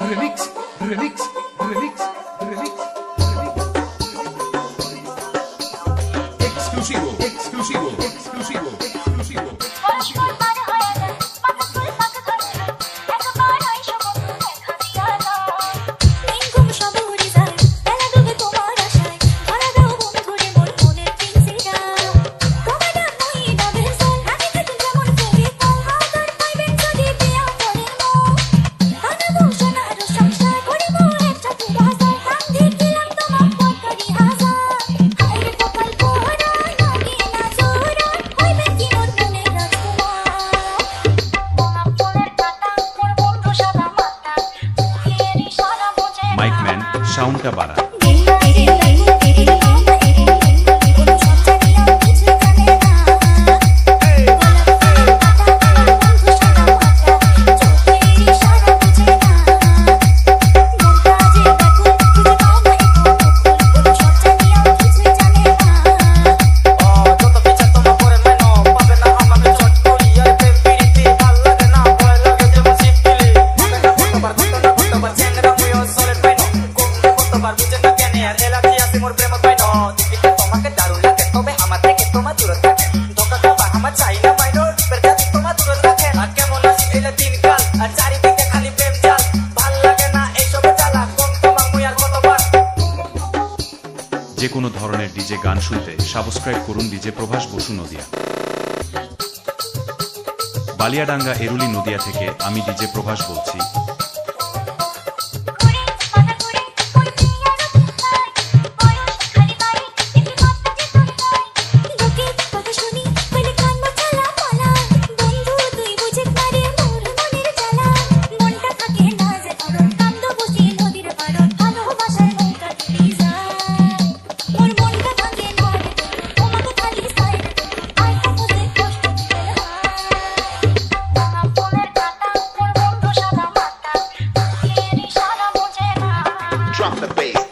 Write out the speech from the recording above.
remix, remix, remix, remix, exclusivo, exclusivo, exclusivo, exclusivo. Mic man sound का बारा যে কোনো ধরনের ডিজে গান শুনতে সাবস্ক্রাইব করুন ডিজে প্রভাস বসু নদিয়া। বালিয়াডাঙ্গা এরুলি নদিয়া থেকে আমি ডিজে প্রভাস বলছি। Drop the bass.